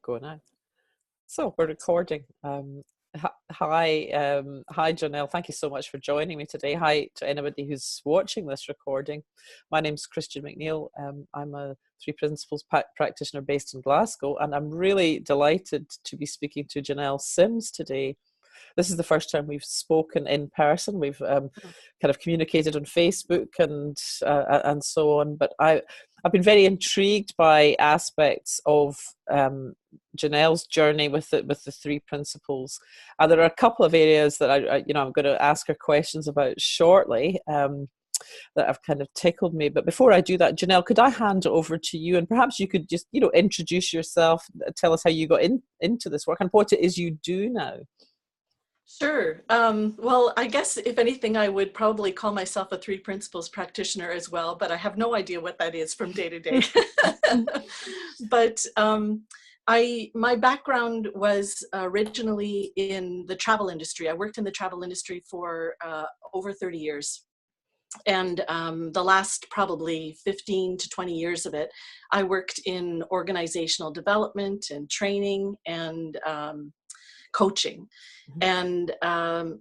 go now. So we're recording. Hi, Jonelle. Thank you so much for joining me today. Hi to anybody who's watching this recording. My name's McNeill. I'm a Three Principles practitioner based in Glasgow, and I'm really delighted to be speaking to Jonelle Sims today. This is the first time we've spoken in person. We've kind of communicated on Facebook and so on. But I've been very intrigued by aspects of Jonelle's journey with the Three Principles, and there are a couple of areas that I'm going to ask her questions about shortly. That have kind of tickled me. But before I do that, Jonelle, could I hand it over to you, and perhaps you could just introduce yourself, tell us how you got into this work and what it is you do now. Sure. Well, I guess if anything, I would probably call myself a Three Principles practitioner as well, but I have no idea what that is from day to day. But my background was originally in the travel industry. I worked in the travel industry for over 30 years. And the last probably 15 to 20 years of it, I worked in organizational development and training and coaching. And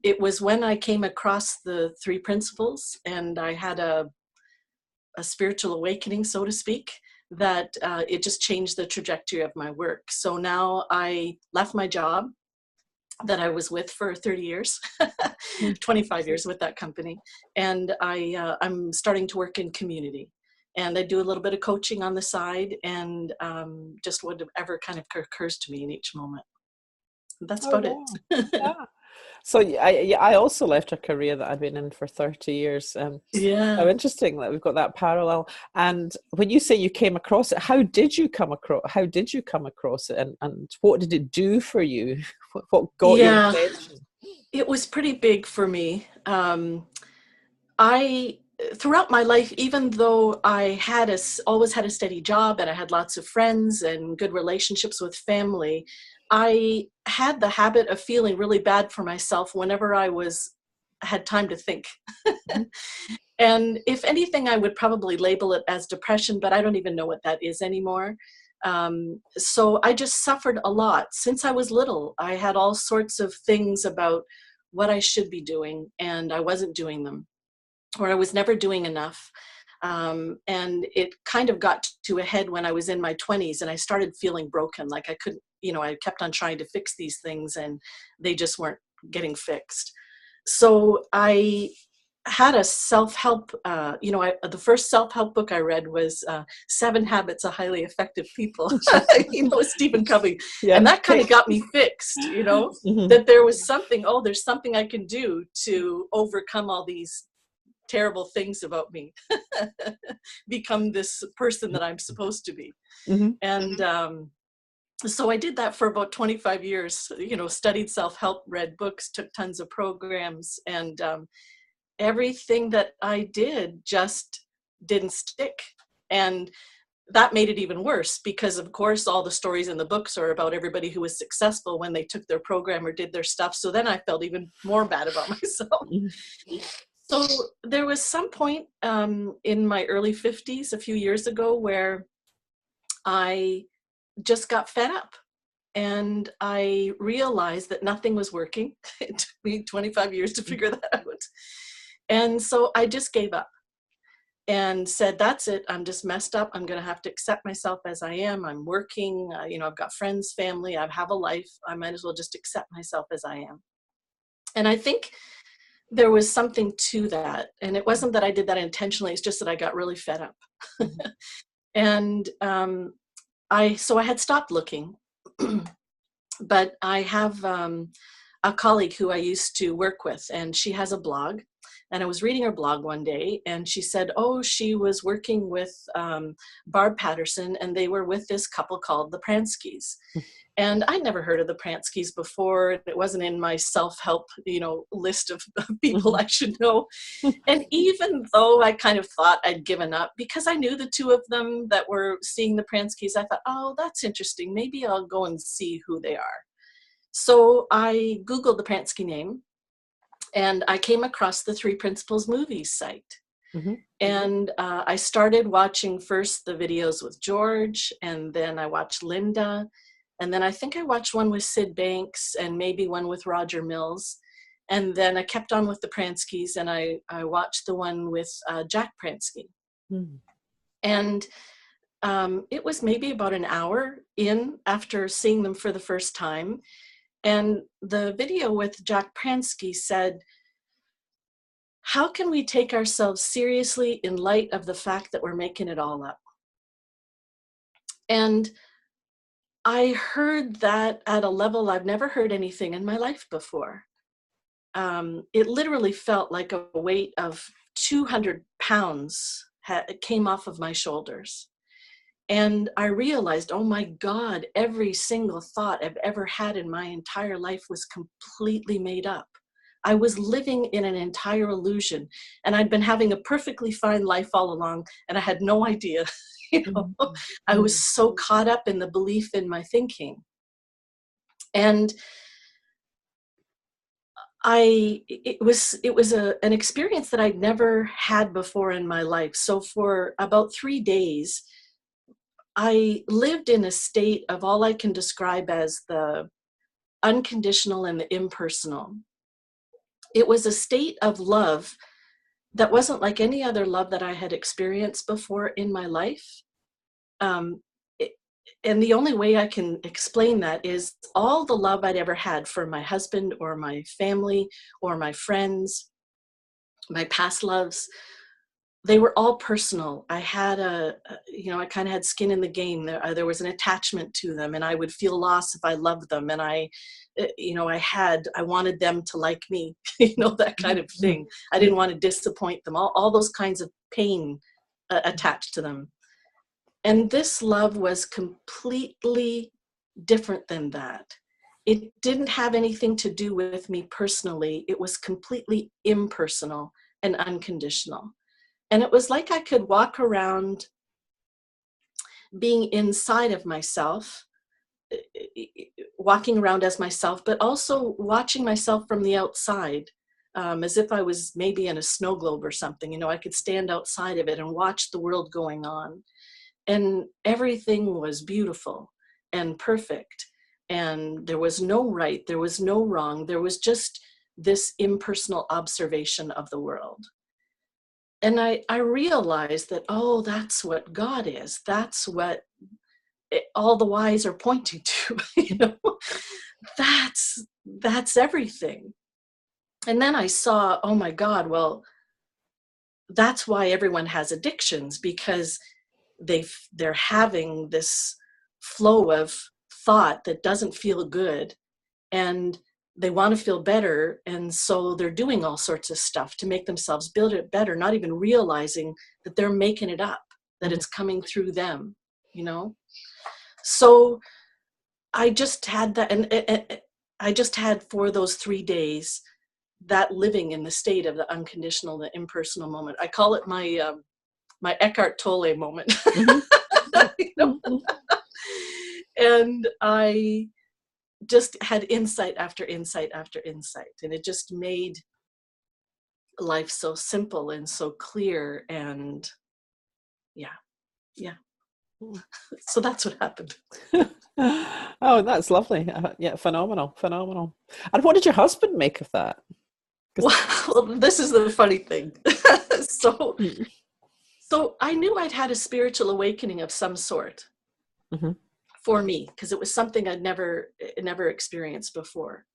it was when I came across the Three Principles and I had a spiritual awakening, so to speak, that it just changed the trajectory of my work. So now I left my job that I was with for 30 years, 25 years with that company. And I'm starting to work in community. And I do a little bit of coaching on the side and just whatever kind of occurs to me in each moment. That's about it. Yeah. So I also left a career that I've been in for 30 years. Yeah. How interesting that we've got that parallel. And when you say you came across it, how did you come across it, and what did it do for you? What got your attention? It was pretty big for me. Throughout my life, even though I always had a steady job and I had lots of friends and good relationships with family, I had the habit of feeling really bad for myself whenever I had time to think. And if anything, I would probably label it as depression, but I don't even know what that is anymore. So I just suffered a lot. Since I was little, I had all sorts of things about what I should be doing, and I wasn't doing them, or I was never doing enough. And it kind of got to a head when I was in my 20s and I started feeling broken. Like I couldn't, I kept on trying to fix these things and they just weren't getting fixed. So I had a self-help, the first self-help book I read was 7 Habits of Highly Effective People, Stephen Covey. Yeah. And that kind of got me fixed, that there was there's something I can do to overcome all these terrible things about me, become this person that I'm supposed to be. And so I did that for about 25 years, studied self-help, read books, took tons of programs, and everything that I did just didn't stick. And that made it even worse because, of course, all the stories in the books are about everybody who was successful when they took their program or did their stuff. So then I felt even more bad about myself. So there was some point in my early 50s, a few years ago, where I just got fed up and I realized that nothing was working. It took me 25 years to figure that out. And so I just gave up and said, that's it. I'm just messed up. I'm going to have to accept myself as I am. I'm working, I've got friends, family, I have a life. I might as well just accept myself as I am. And I think there was something to that. And it wasn't that I did that intentionally. It's just that I got really fed up. And I had stopped looking. But I have a colleague who I used to work with, and she has a blog. And I was reading her blog one day, and she said, she was working with Barb Patterson, and they were with this couple called the Pranskys. And I'd never heard of the Pranskys before. It wasn't in my self-help, list of people I should know. And even though I kind of thought I'd given up, because I knew the two of them that were seeing the Pranskys, I thought, that's interesting. Maybe I'll go and see who they are. So I Googled the Pransky name, and I came across the Three Principles movies site. And I started watching first the videos with George, and then I watched Linda. And then I think I watched one with Sid Banks and maybe one with Roger Mills. And then I kept on with the Pranskys, and I watched the one with Jack Pransky. Mm. And it was maybe about an hour in after seeing them for the first time. And the video with Jack Pransky said, how can we take ourselves seriously in light of the fact that we're making it all up? And I heard that at a level I've never heard anything in my life before. It literally felt like a weight of 200 pounds came off of my shoulders. And I realized, oh my God, every single thought I've ever had in my entire life was completely made up. I was living in an entire illusion, and I'd been having a perfectly fine life all along, and I had no idea. I was so caught up in the belief in my thinking. And it was an experience that I'd never had before in my life. So for about 3 days, I lived in a state of all I can describe as the unconditional and the impersonal. It was a state of love that wasn't like any other love that I had experienced before in my life. And the only way I can explain that is all the love I'd ever had for my husband or my family or my friends, my past loves, they were all personal. I had I kind of had skin in the game. There was an attachment to them, and I would feel lost if I loved them. And I wanted them to like me, that kind of thing. I didn't want to disappoint them. All those kinds of pain attached to them. And this love was completely different than that. It didn't have anything to do with me personally. It was completely impersonal and unconditional. And it was like I could walk around being inside of myself, walking around as myself, but also watching myself from the outside, as if I was maybe in a snow globe or something. I could stand outside of it and watch the world going on. And everything was beautiful and perfect. And there was no right, there was no wrong. There was just this impersonal observation of the world. And I realized that, oh, that's what God is. That's what all the whys are pointing to. That's everything. And then I saw, oh my God, well, that's why everyone has addictions, because they're having this flow of thought that doesn't feel good, and they want to feel better, and so they're doing all sorts of stuff to make themselves build it better, not even realizing that they're making it up, that it's coming through them, So I just had that, and I just had for those 3 days that living in the state of the unconditional, the impersonal moment. I call it my my Eckhart Tolle moment. And I just had insight after insight after insight, and it just made life so simple and so clear. And yeah. So that's what happened. Oh, that's lovely. Yeah, phenomenal. And what did your husband make of that? Well, this is the funny thing. So I knew I'd had a spiritual awakening of some sort for me, because it was something I'd never experienced before.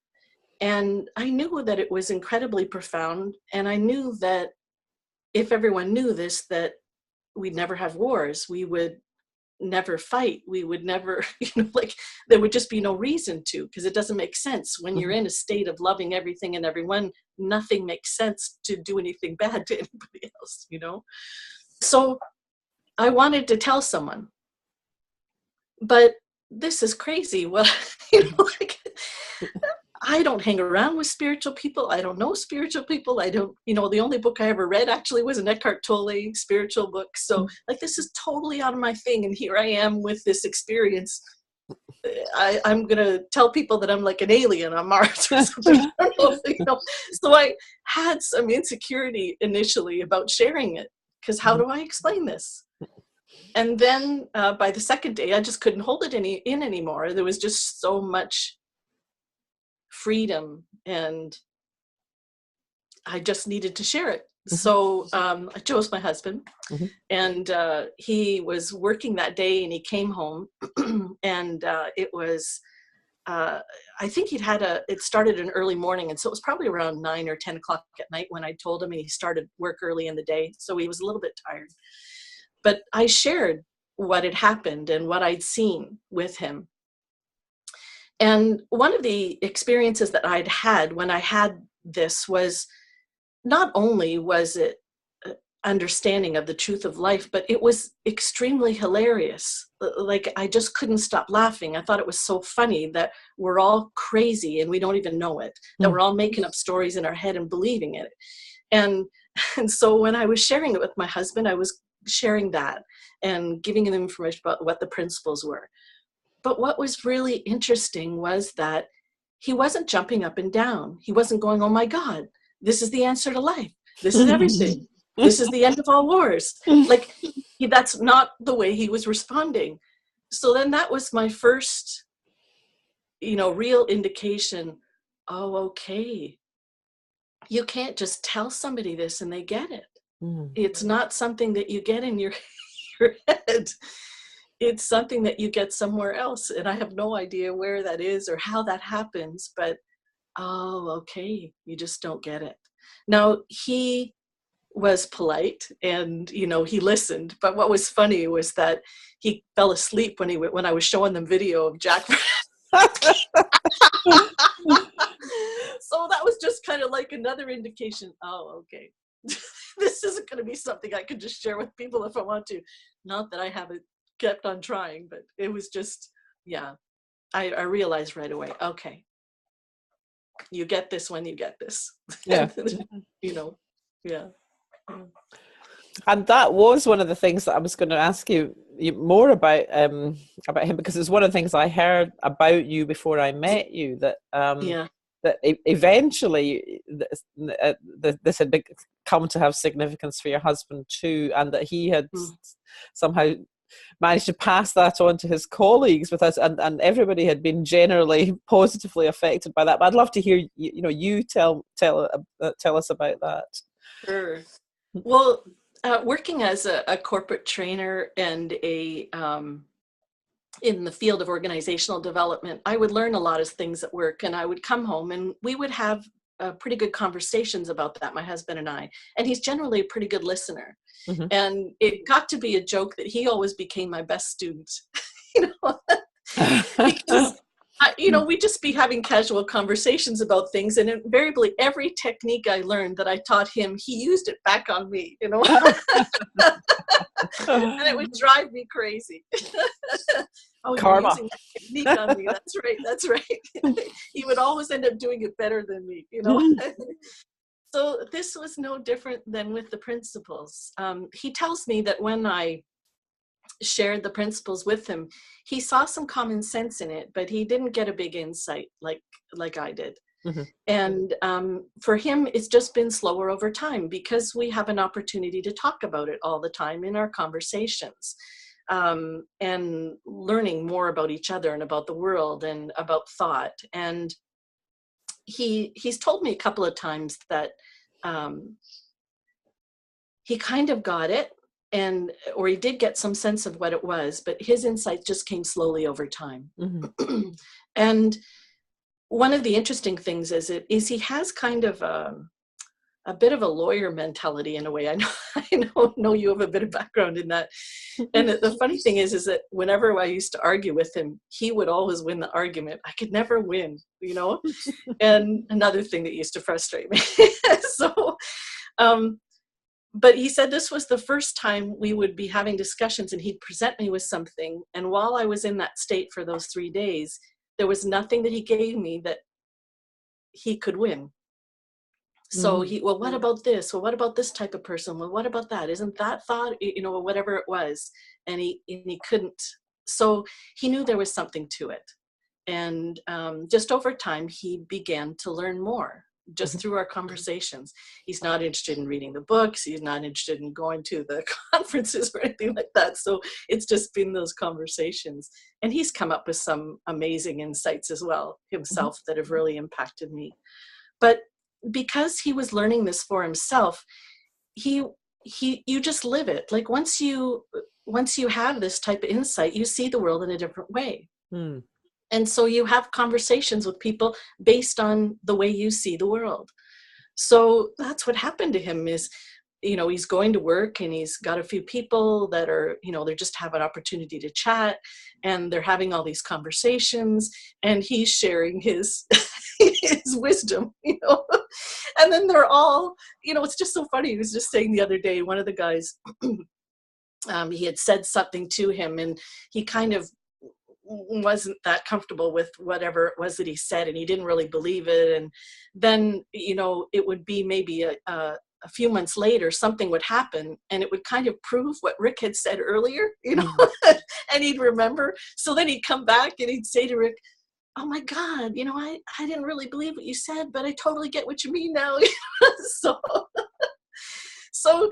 And I knew that it was incredibly profound. And I knew that if everyone knew this, that we'd never have wars. We would never fight. We would never, there would just be no reason to, because it doesn't make sense. When you're in a state of loving everything and everyone, nothing makes sense to do anything bad to anybody else, So I wanted to tell someone, but this is crazy. Well, I don't hang around with spiritual people. I don't know spiritual people. I don't, the only book I ever read actually was an Eckhart Tolle spiritual book. So this is totally out of my thing. And here I am with this experience. I'm going to tell people that I'm like an alien on Mars or something. I don't know, So I had some insecurity initially about sharing it, because how do I explain this? And then by the second day, I just couldn't hold it in anymore. There was just so much freedom, and I just needed to share it. So I chose my husband, and he was working that day, and he came home, and it was, I think it started an early morning, and so it was probably around 9 or 10 o'clock at night when I told him, and he started work early in the day, so he was a little bit tired. But I shared what had happened and what I'd seen with him. And one of the experiences that I'd had when I had this was, not only was it understanding of the truth of life, but it was extremely hilarious. Like, I just couldn't stop laughing. I thought it was so funny that we're all crazy and we don't even know it, that we're all making up stories in our head and believing it. And so when I was sharing it with my husband, I was sharing that and giving him information about what the principles were. But what was really interesting was that he wasn't jumping up and down. He wasn't going, "Oh my God, this is the answer to life. This is everything. This is the end of all wars." Like, that's not the way he was responding. So then that was my first, real indication. Oh, okay. You can't just tell somebody this and they get it. It's not something that you get in your head. It's something that you get somewhere else. And I have no idea where that is or how that happens, but oh, okay. You just don't get it. Now, he was polite and, he listened. But what was funny was that he fell asleep when I was showing them video of Jack. So that was just kind of like another indication. Oh, okay. This isn't going to be something I could just share with people if I want to. Not that I haven't kept on trying, but it was just, yeah, I realized right away, okay, you get this when you get this. Yeah. Yeah. And that was one of the things that I was going to ask you more about him, because it's one of the things I heard about you before I met you, that Yeah. that eventually this had come to have significance for your husband too, and that he had somehow managed to pass that on to his colleagues with us, and everybody had been generally positively affected by that. But I'd love to hear you tell us about that. Sure. Well, working as a corporate trainer and in the field of organizational development, I would learn a lot of things at work, and I would come home and we would have pretty good conversations about that, my husband and I. And he's generally a pretty good listener. And it got to be a joke that he always became my best student, because we'd just be having casual conversations about things, and invariably every technique I learned that I taught him, he used it back on me, and it would drive me crazy. Oh, Karma. you're using that technique on me. That's right. He would always end up doing it better than me, So this was no different than with the principles. He tells me that when I shared the principles with him, he saw some common sense in it, but he didn't get a big insight like I did. And for him, it's just been slower over time because we have an opportunity to talk about it all the time in our conversations, and learning more about each other and about the world and about thought. And he's told me a couple of times that he kind of got it, or he did get some sense of what it was, but his insight just came slowly over time. And one of the interesting things is he has kind of a bit of a lawyer mentality in a way. I know you have a bit of background in that. And the funny thing is that whenever I used to argue with him, he would always win the argument. I could never win, And another thing that used to frustrate me. So, but he said this was the first time we would be having discussions and he'd present me with something. And while I was in that state for those 3 days, there was nothing that he gave me that he could win. So well, what about this? Well, what about this type of person? Well, what about that? Isn't that thought, whatever it was. And he couldn't. So he knew there was something to it. And just over time, he began to learn more. just through our conversations. He's not interested in reading the books. He's not interested in going to the conferences or anything like that. So it's just been those conversations. And he's come up with some amazing insights as well himself that have really impacted me. But because he was learning this for himself, you just live it. Like once you have this type of insight, you see the world in a different way. And so you have conversations with people based on the way you see the world. So that's what happened to him is, he's going to work and he's got a few people that are, they just have an opportunity to chat and they're having all these conversations and he's sharing his his wisdom, and then they're all, it's just so funny. He was just saying the other day, one of the guys, he had said something to him and he kind of wasn't that comfortable with whatever it was that he said and he didn't really believe it. And then, it would be maybe a few months later, something would happen and it would kind of prove what Rick had said earlier, and he'd remember. So then he'd come back and he'd say to Rick, oh my God, I didn't really believe what you said, but I totally get what you mean now. So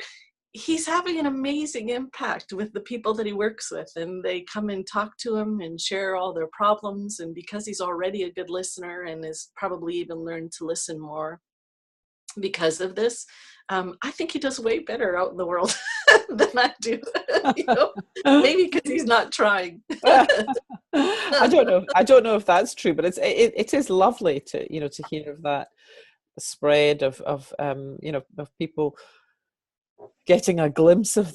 he's having an amazing impact with the people that he works with, and they come and talk to him and share all their problems. And because he's already a good listener and has probably even learned to listen more because of this, I think he does way better out in the world than I do. Maybe because he's not trying. I don't know if that's true, but it is lovely to to hear of that spread of people getting a glimpse of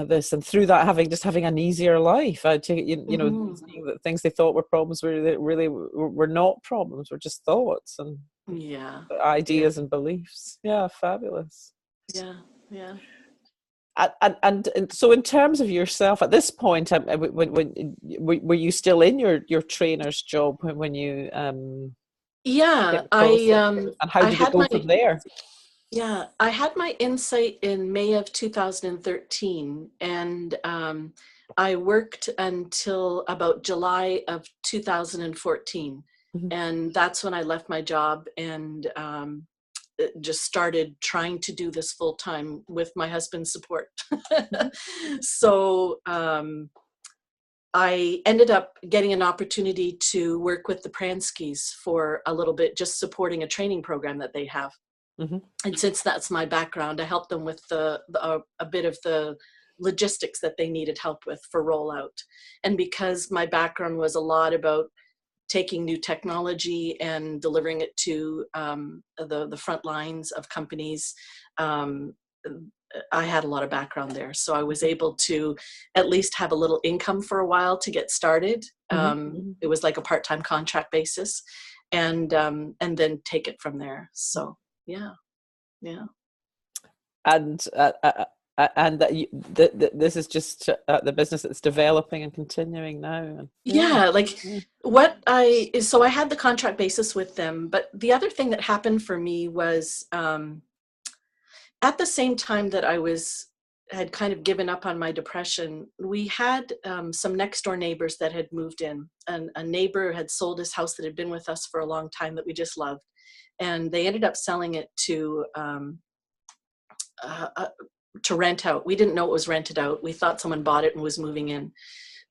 this, and through that having an easier life. I take it, seeing that things they thought were problems really were not problems, were just thoughts and ideas and beliefs. Yeah, fabulous. Yeah. And so, in terms of yourself at this point, when were you still in your trainer's job when you and how did it go from there? Yeah, I had my insight in May of 2013, and I worked until about July of 2014, and that's when I left my job and just started trying to do this full time with my husband's support. So I ended up getting an opportunity to work with the Pranskys for a little bit, just supporting a training program that they have. And since that's my background, I helped them with a bit of the logistics that they needed help with for rollout. And because my background was a lot about taking new technology and delivering it to the front lines of companies, I had a lot of background there. So I was able to at least have a little income for a while to get started. It was like a part-time contract basis, and then take it from there. So yeah. And this is just the business that's developing and continuing now. So I had the contract basis with them, but the other thing that happened for me was at the same time that I had kind of given up on my depression, we had some next door neighbors that had moved in, and a neighbor had sold his house that had been with us for a long time that we just loved. And they ended up selling it to rent out. We didn't know it was rented out. We thought someone bought it and was moving in.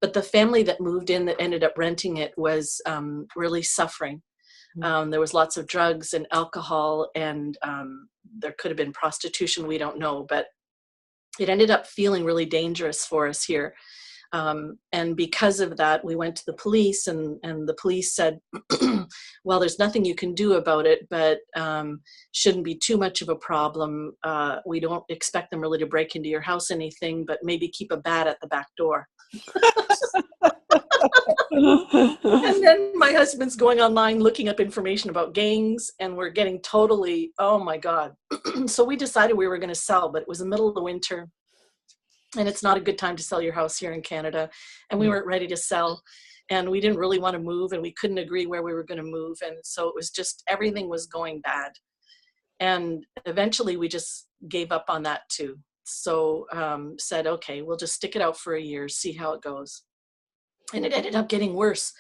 But the family that moved in that ended up renting it was really suffering. There was lots of drugs and alcohol, and there could have been prostitution. We don't know. But it ended up feeling really dangerous for us here. And because of that, we went to the police, and the police said, well, there's nothing you can do about it, but shouldn't be too much of a problem. We don't expect them really to break into your house anything, but maybe keep a bat at the back door. And then my husband's going online looking up information about gangs, and we're getting totally, oh my God. So we decided we were going to sell, but it was the middle of the winter. And it's not a good time to sell your house here in Canada. And we weren't ready to sell. And we didn't really want to move. And we couldn't agree where we were going to move. And so it was just, everything was going bad. And eventually we just gave up on that too. So said, okay, we'll just stick it out for a year, see how it goes. And it ended up getting worse.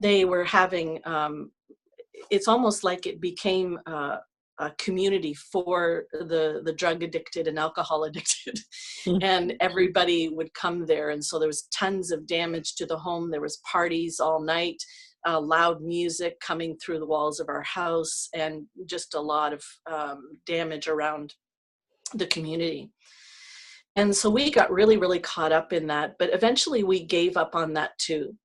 They were having, it's almost like it became a community for the drug addicted and alcohol addicted. And everybody would come there. And so there was tons of damage to the home. There was parties all night, loud music coming through the walls of our house, and just a lot of damage around the community. And so we got really, really caught up in that. But eventually we gave up on that too.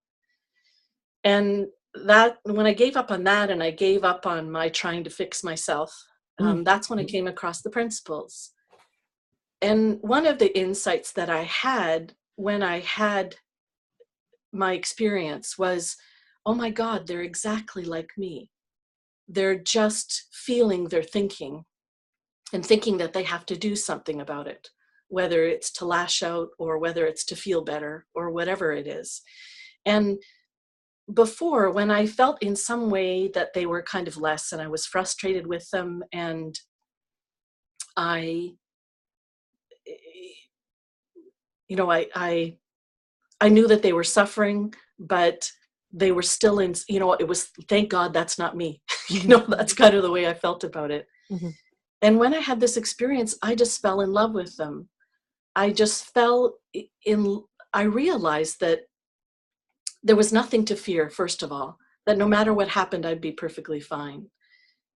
And that, when I gave up on that, and I gave up on my trying to fix myself, that's when I came across the principles. And one of the insights that I had when I had my experience was, oh my God, they're exactly like me. They're just feeling their thinking, and thinking that they have to do something about it, whether it's to lash out or whether it's to feel better or whatever it is. And before, when I felt in some way that they were kind of less, and I was frustrated with them, and I knew that they were suffering, but they were still in, it was, thank God that's not me. That's kind of the way I felt about it. Mm-hmm. And when I had this experience, I just fell in love with them. I realized that there was nothing to fear, first of all, that no matter what happened, I'd be perfectly fine.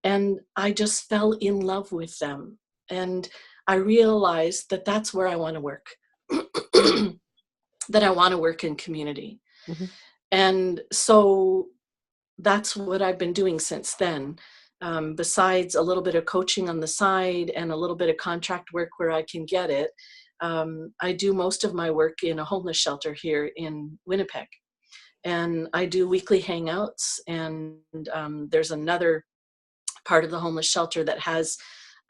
And I just fell in love with them. And I realized that that's where I want to work, that I want to work in community. Mm-hmm. And so that's what I've been doing since then. Besides a little bit of coaching on the side and a little bit of contract work where I can get it, I do most of my work in a homeless shelter here in Winnipeg. And I do weekly hangouts, and there's another part of the homeless shelter that has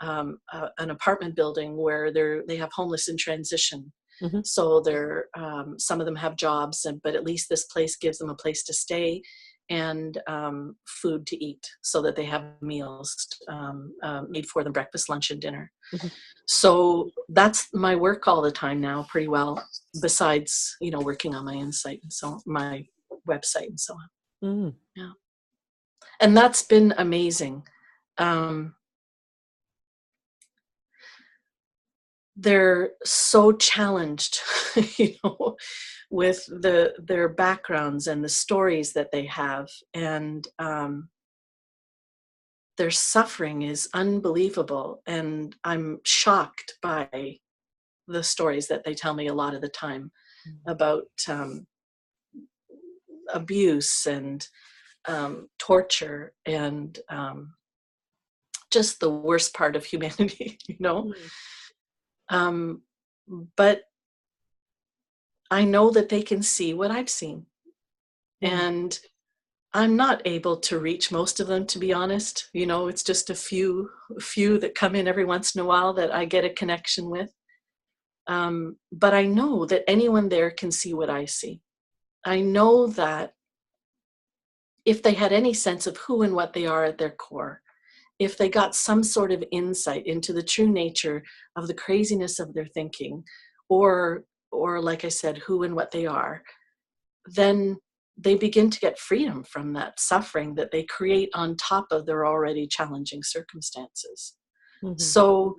an apartment building where they have homeless in transition. Mm-hmm. So some of them have jobs, but at least this place gives them a place to stay and food to eat, so that they have meals made for them, breakfast, lunch, and dinner. Mm-hmm. So that's my work all the time now, pretty well, besides, working on my insight and so my website and so on. Mm. Yeah. And that's been amazing. They're so challenged, with their backgrounds and the stories that they have, and their suffering is unbelievable. And I'm shocked by the stories that they tell me a lot of the time about abuse and torture and just the worst part of humanity, but I know that they can see what I've seen. And I'm not able to reach most of them, to be honest. It's just a few that come in every once in a while that I get a connection with. But I know that anyone there can see what I see. I know that if they had any sense of who and what they are at their core, if they got some sort of insight into the true nature of the craziness of their thinking, or like I said, who and what they are, then they begin to get freedom from that suffering that they create on top of their already challenging circumstances. Mm-hmm. So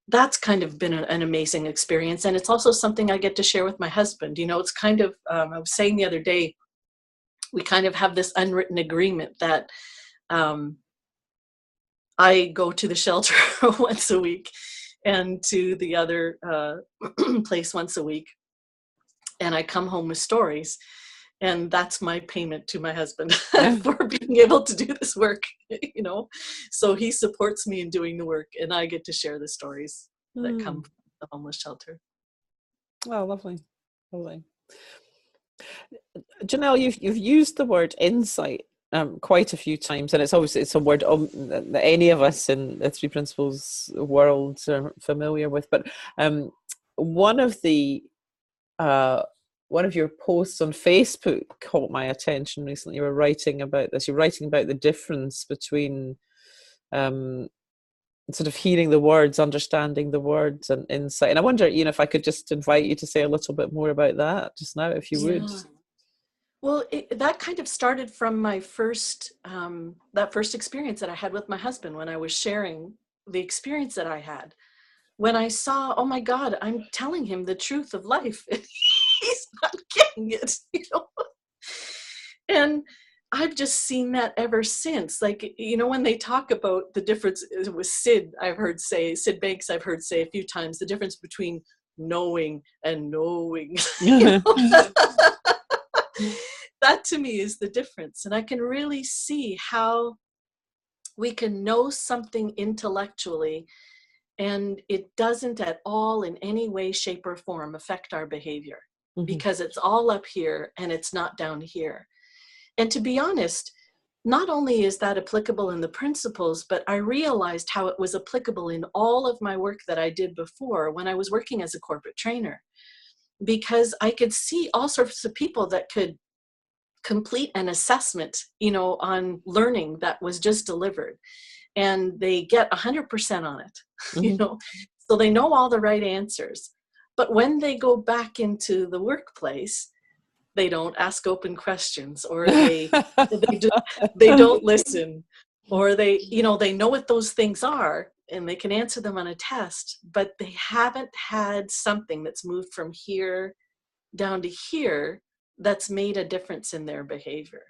that's kind of been an amazing experience. And it's also something I get to share with my husband. It's kind of, I was saying the other day, we kind of have this unwritten agreement that I go to the shelter once a week and to the other place once a week. And I come home with stories. And that's my payment to my husband for being able to do this work, So he supports me in doing the work, and I get to share the stories that come from the homeless shelter. Oh, lovely. Lovely. Jonelle, you've used the word insight quite a few times, and it's a word that any of us in the Three Principles world are familiar with. But one of your posts on Facebook caught my attention recently. You were writing about this. You're writing about the difference between sort of hearing the words, understanding the words, and insight. And I wonder, if I could just invite you to say a little bit more about that just now, if you would. Well, that kind of started from my that first experience that I had with my husband when I was sharing the experience that I had. When I saw, oh my God, I'm telling him the truth of life. He's not getting it, you know? And I've just seen that ever since. Like, you know, when they talk about the difference with Sid Banks, I've heard say a few times, the difference between knowing and knowing. You know? That to me is the difference. And I can really see how we can know something intellectually and it doesn't at all in any way, shape, or form affect our behavior because it's all up here and it's not down here. And to be honest, not only is that applicable in the principles, but I realized how it was applicable in all of my work that I did before when I was working as a corporate trainer, because I could see all sorts of people that could complete an assessment, you know, on learning that was just delivered, and they get 100% on it, you know, so they know all the right answers. But when they go back into the workplace, they don't ask open questions, or they don't listen, or they, you know, they know what those things are and they can answer them on a test, but they haven't had something that's moved from here down to here that's made a difference in their behavior.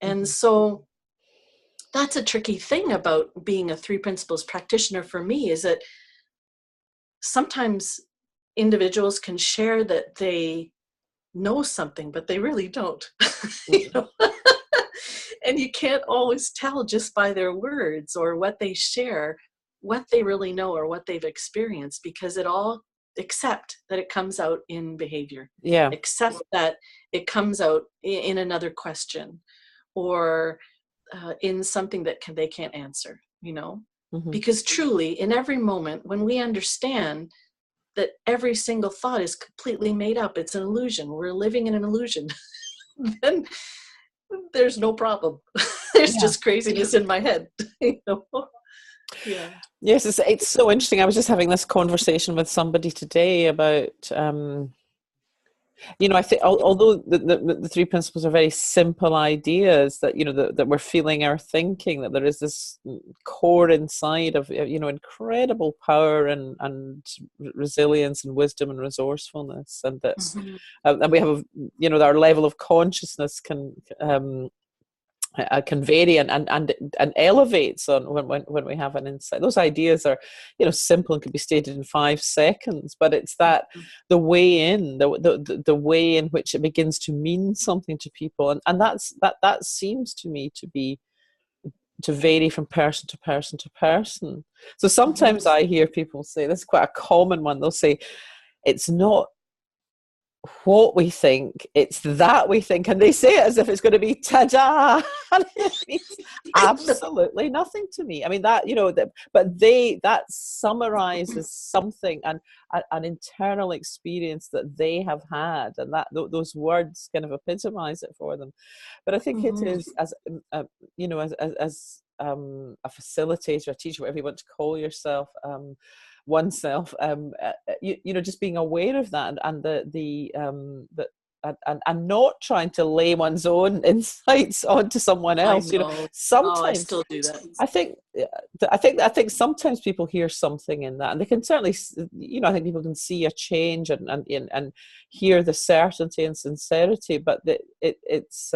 And so that's a tricky thing about being a three principles practitioner for me, is that sometimes individuals can share that they know something, but they really don't. You know? And you can't always tell just by their words or what they share, what they really know or what they've experienced, because except that it comes out in behavior. Yeah. Except that it comes out in another question, or in something that they can't answer, you know? Because truly, in every moment, when we understand that every single thought is completely made up, it's an illusion, we're living in an illusion, then there's no problem. There's just craziness in my head. You know? Yeah. Yes, it's so interesting. I was just having this conversation with somebody today about, you know, I think although the three principles are very simple ideas, that, you know, that we're feeling our thinking, that there is this core inside of, you know, incredible power and resilience and wisdom and resourcefulness, and that's and we have, you know, our level of consciousness can vary and elevates on when we have an insight. Those ideas are, you know, simple and can be stated in 5 seconds, but it's that the way in the way in which it begins to mean something to people, and that seems to me to vary from person to person to person. So sometimes I hear people say, this is quite a common one, they'll say, it's not what we think, it's that we think, and they say it as if it's going to be ta-da, and it means absolutely nothing to me. I mean, that, you know, that summarizes something and an internal experience that they have had, and that those words kind of epitomize it for them. But I think it is, as you know, as a facilitator, a teacher, whatever you want to call yourself, oneself, you know, just being aware of that, and and not trying to lay one's own insights onto someone else. You know, sometimes I still do that. I think sometimes people hear something in that, and they can certainly, you know, I think people can see a change and hear the certainty and sincerity, but it's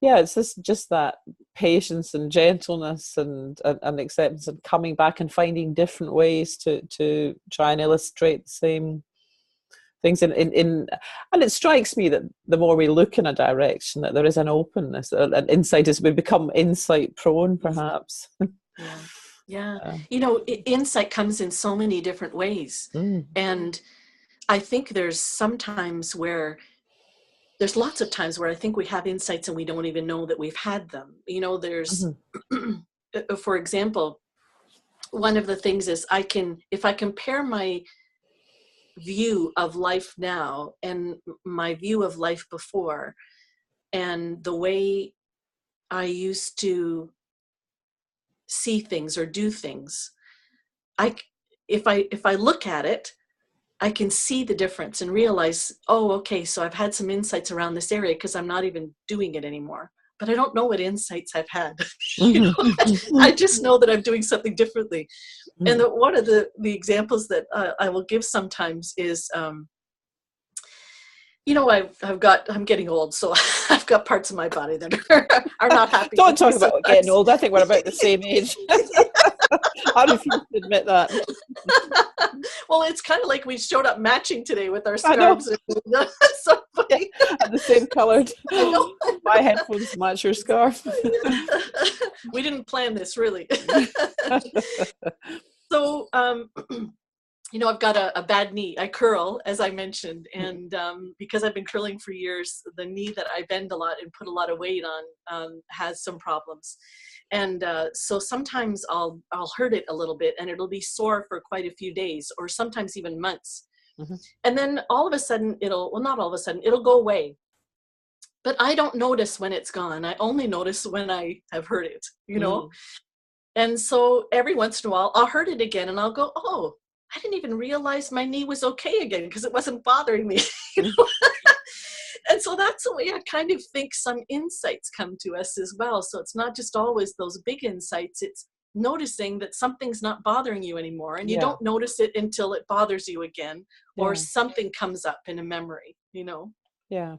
yeah, it's just that patience and gentleness and acceptance, and coming back and finding different ways to try and illustrate the same things in and it strikes me that the more we look in a direction, that there is an openness, an insight, as we become insight prone, perhaps. Yeah. You know, insight comes in so many different ways. And I think there's lots of times where I think we have insights and we don't even know that we've had them. You know, there's, for example, one of the things is if I compare my view of life now and my view of life before, and the way I used to see things or do things, if I look at it, I can see the difference and realize, oh, okay, so I've had some insights around this area because I'm not even doing it anymore. But I don't know what insights I've had. I just know that I'm doing something differently. And one of the examples that I will give sometimes is, I'm getting old, so I've got parts of my body that are not happy. Don't talk about getting old. I think we're about the same age. I refuse to admit that. Well, it's kind of like we showed up matching today with our scarves. That's so funny. And the same colored. I know. My headphones match your scarf. We didn't plan this, really. So, I've got a bad knee. I curl, as I mentioned, and because I've been curling for years, the knee that I bend a lot and put a lot of weight on has some problems. And so sometimes I'll hurt it a little bit, and it'll be sore for quite a few days, or sometimes even months. And then all of a sudden not all of a sudden, it'll go away. But I don't notice when it's gone. I only notice when I have hurt it, And so every once in a while, I'll hurt it again, and I'll go, oh, I didn't even realize my knee was okay again because it wasn't bothering me. And so that's the way I kind of think some insights come to us as well. So it's not just always those big insights. It's noticing that something's not bothering you anymore, and you don't notice it until it bothers you again, or something comes up in a memory, Yeah.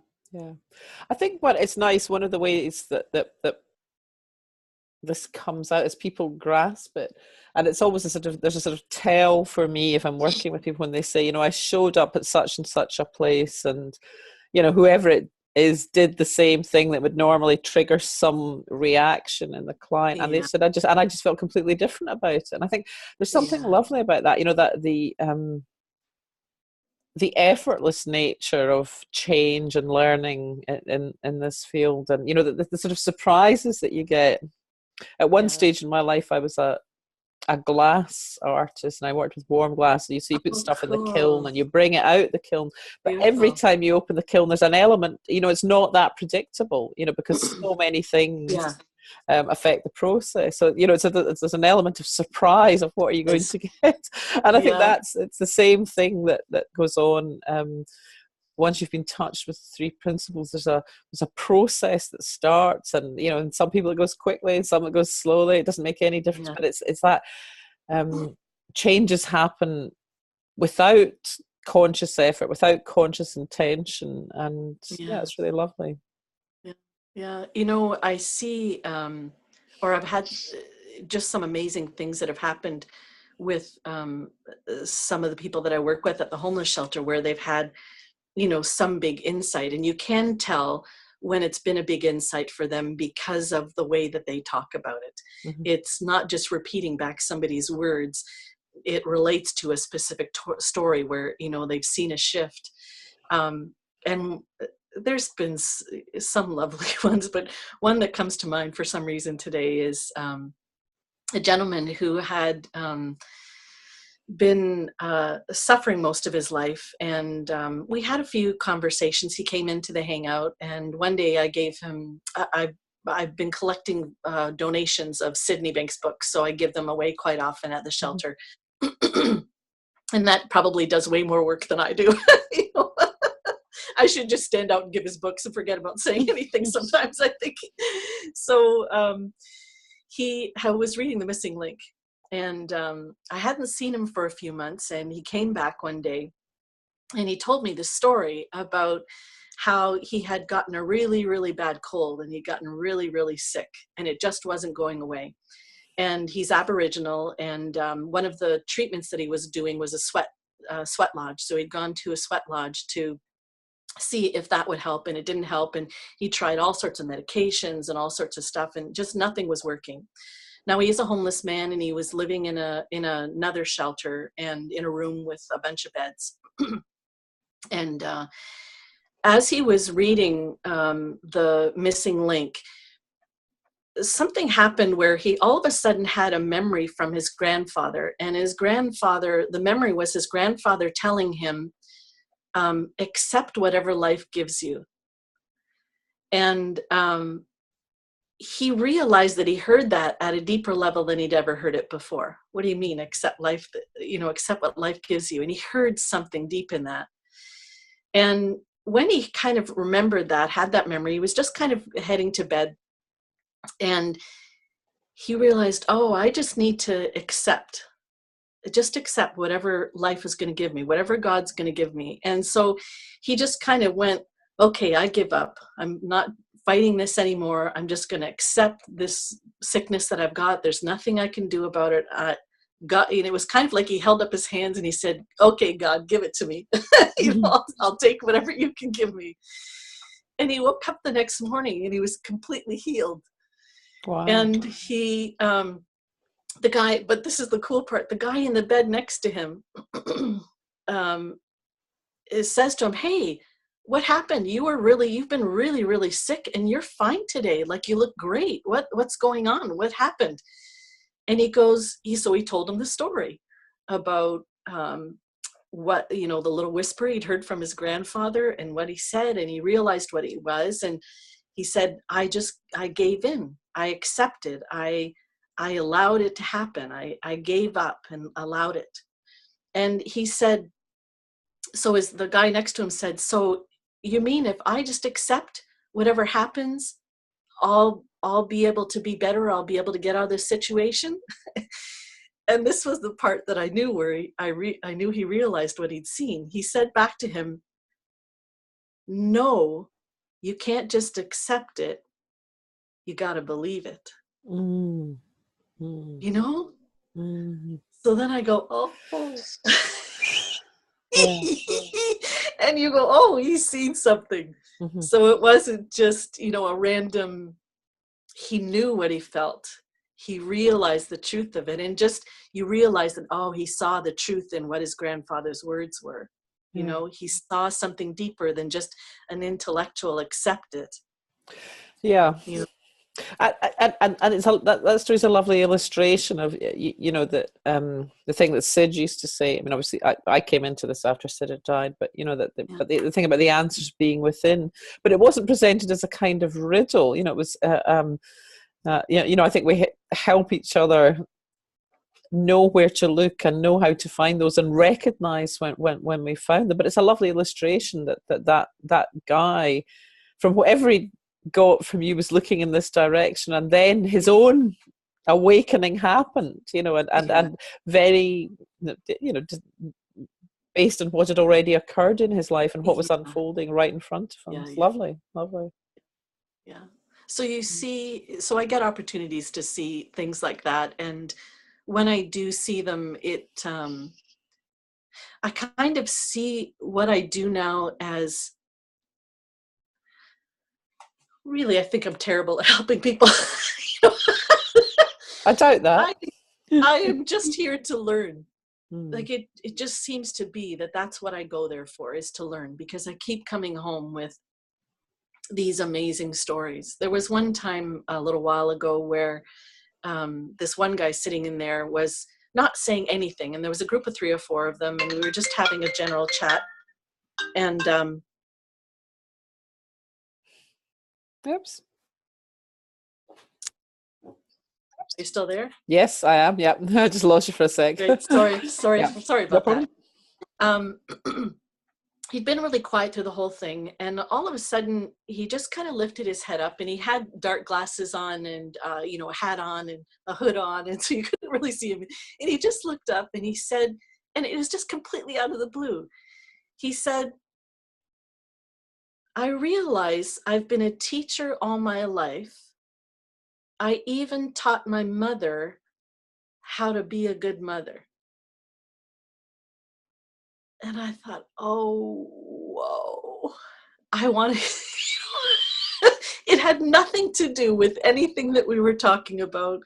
I think it's nice, one of the ways that this comes out as people grasp it, and it's always there's a sort of tell for me if I'm working with people when they say, I showed up at such and such a place, and whoever it is did the same thing that would normally trigger some reaction in the client, and they said I just felt completely different about it. And I think there's something lovely about that, that the effortless nature of change and learning in this field, and the sort of surprises that you get. At one stage in my life, I was a glass artist, and I worked with warm glass. So you put stuff in the kiln and you bring it out the kiln. But every time you open the kiln, there's an element, it's not that predictable, because so many things affect the process. So, there's an element of surprise of what are you going to get. And I think it's the same thing that goes on. Once you've been touched with three principles, there's a process that starts, and and some people it goes quickly, and some it goes slowly. It doesn't make any difference, but it's that changes happen without conscious effort, without conscious intention, and it's really lovely. I see, or I've had just some amazing things that have happened with some of the people that I work with at the homeless shelter, where they've had some big insight, and you can tell when it's been a big insight for them because of the way that they talk about it. It's not just repeating back somebody's words. It relates to a specific story where, they've seen a shift. And there's been some lovely ones, but one that comes to mind for some reason today is a gentleman who had been suffering most of his life, and we had a few conversations. He came into the hangout, and one day I gave him I've been collecting donations of Sydney Banks books, so I give them away quite often at the shelter. And that probably does way more work than I do. I should just stand out and give his books and forget about saying anything sometimes, I think. So he was reading The Missing Link. And I hadn't seen him for a few months, and he came back one day, and he told me the story about how he had gotten a really, really bad cold, and he'd gotten really, really sick, and it just wasn't going away. And he's Aboriginal, and one of the treatments that he was doing was a sweat lodge. So he'd gone to a sweat lodge to see if that would help, and it didn't help. And he tried all sorts of medications and all sorts of stuff, and just nothing was working. Now, he is a homeless man, and he was living in another shelter and in a room with a bunch of beds. And as he was reading The Missing Link, something happened where he all of a sudden had a memory from his grandfather. And the memory was his grandfather telling him, accept whatever life gives you. And he realized that he heard that at a deeper level than he'd ever heard it before. What do you mean, accept life, accept what life gives you? And he heard something deep in that. And when he kind of remembered that, had that memory, he was just kind of heading to bed. And he realized, oh, I just need to accept whatever life is going to give me, whatever God's going to give me. And so he just kind of went, okay, I give up. I'm not fighting this anymore. I'm just going to accept this sickness that I've got. There's nothing I can do about it. God, it was kind of like he held up his hands and he said, okay, God, give it to me. I'll take whatever you can give me. And he woke up the next morning and he was completely healed. Wow. And he, the guy, but this is the cool part, the guy in the bed next to him says to him, hey, what happened? You've been really, really sick and you're fine today. Like, you look great. What's going on? What happened? And he told him the story about what, the little whisper he'd heard from his grandfather and what he said, and he realized what he was. And he said, I gave in. I accepted. I allowed it to happen. I gave up and allowed it. And he said, so as the guy next to him said, so you mean if I just accept whatever happens, I'll be able to be better. I'll be able to get out of this situation. And this was the part that I knew where I knew he realized what he'd seen. He said back to him, no, you can't just accept it. You got to believe it. Mm. So then I go, oh. Yeah. And you go, oh, he's seen something. Mm-hmm. So it wasn't just, a random, he knew what he felt. He realized the truth of it. And just, you realize that, oh, he saw the truth in what his grandfather's words were. He saw something deeper than just an intellectual accept it. Yeah. And it's that story's a lovely illustration of the thing that Sid used to say. I mean, obviously, I came into this after Sid had died, but but the thing about the answers being within, but it wasn't presented as a kind of riddle. It was I think we help each other know where to look and know how to find those and recognize when we found them. But it's a lovely illustration that guy, from whatever he got from you, was looking in this direction, and then his own awakening happened, and very, based on what had already occurred in his life and what was unfolding right in front of him. It's lovely. Yeah. So you see, so I get opportunities to see things like that, and when I do see them, I kind of see what I do now as, really, I think I'm terrible at helping people. I doubt that. I am just here to learn. Like it just seems to be that's what I go there for, is to learn, because I keep coming home with these amazing stories. There was one time a little while ago where this one guy sitting in there was not saying anything, and there was a group of 3 or 4 of them, and we were just having a general chat, and oops. Are you still there? Yes, I am. Yeah, I just lost you for a sec. Great. Sorry Yeah. Sorry about that. He'd been really quiet through the whole thing, and all of a sudden he just kind of lifted his head up, and he had dark glasses on and a hat on and a hood on, and so you couldn't really see him, and he just looked up and he said, and it was just completely out of the blue, he said, I realize I've been a teacher all my life. I even taught my mother how to be a good mother. And I thought, oh, whoa, I want to, it had nothing to do with anything that we were talking about.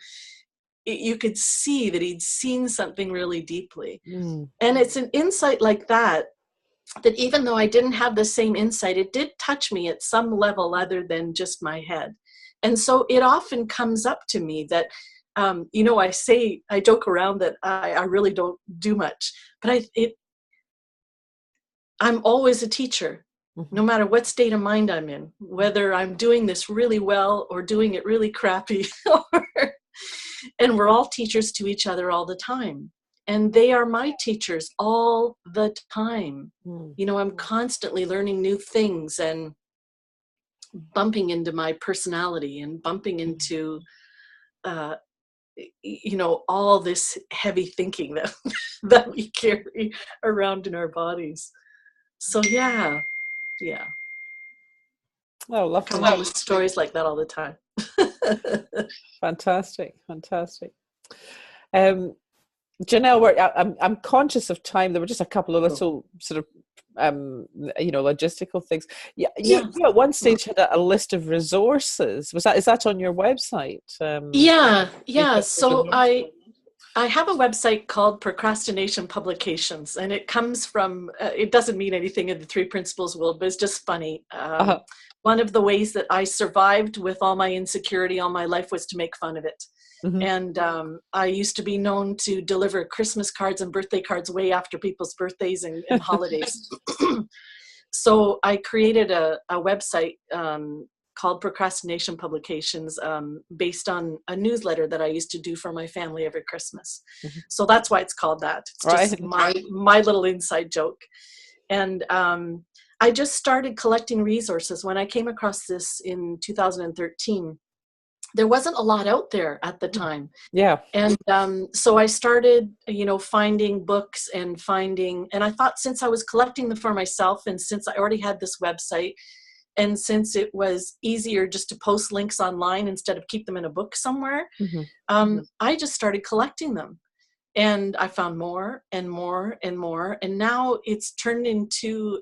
You could see that he'd seen something really deeply. And it's an insight like that even though I didn't have the same insight, it did touch me at some level other than just my head. And so it often comes up to me that, I joke around that I really don't do much, but I'm always a teacher. no matter what state of mind I'm in, whether I'm doing this really well or doing it really crappy. And we're all teachers to each other all the time. And they are my teachers all the time. You know, I'm constantly learning new things and bumping into my personality and bumping into, you know, all this heavy thinking that, that we carry around in our bodies. So yeah. Oh, lovely. Come up with stories like that all the time. Fantastic. Jonelle, I'm conscious of time. There were just a couple of little sort of you know, logistical things. You at one stage had a list of resources. Is that on your website? So I have a website called Procrastination Publications, and it comes from, it doesn't mean anything in the Three Principles world, but it's just funny. One of the ways that I survived with all my insecurity all my life was to make fun of it. And I used to be known to deliver Christmas cards and birthday cards way after people's birthdays and holidays. So I created a website called Procrastination Publications, based on a newsletter that I used to do for my family every Christmas. So that's why it's called that. It's just my little inside joke. And I just started collecting resources. When I came across this in 2013, there wasn't a lot out there at the time. And so I started, you know, finding books and I thought, since I was collecting them for myself, and since I already had this website, and since it was easier just to post links online instead of keep them in a book somewhere, I just started collecting them. And I found more and more and more. And now it's turned into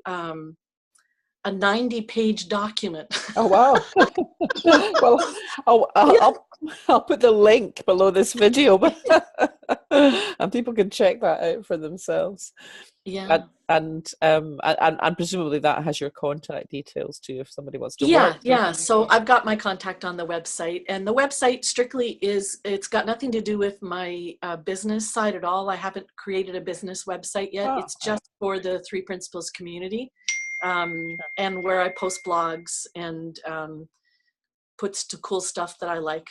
a 90-page document. Oh, wow. Well, I'll put the link below this video, and people can check that out for themselves. And presumably that has your contact details too, if somebody wants to work. So I've got my contact on the website, and the website strictly it's got nothing to do with my business side at all. I haven't created a business website yet. It's just for the Three Principles community, and where I post blogs and puts to cool stuff that I like.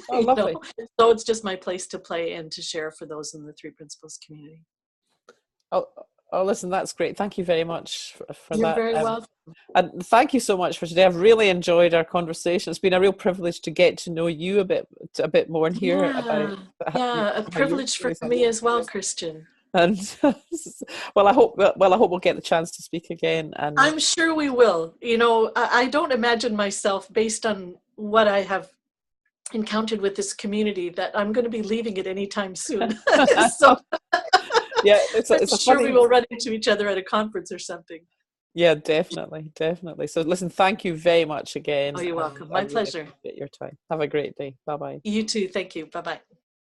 Oh, lovely. So it's just my place to play and to share for those in the Three Principles community. Oh, listen, that's great. Thank you very much for that. You're very welcome. And thank you so much for today. I've really enjoyed our conversation. It's been a real privilege to get to know you a bit more and hear about. A privilege for me as well, Christian. And well, I hope we'll get the chance to speak again. And I'm sure we will. You know, I don't imagine myself, based on what I have encountered with this community, that I'm going to be leaving it anytime soon. So yeah, it's sure we will run into each other at a conference or something. Yeah, definitely. So listen, thank you very much again. Oh, you're welcome. My pleasure. Appreciate your time. Have a great day. Bye-bye. You too. Thank you. Bye-bye.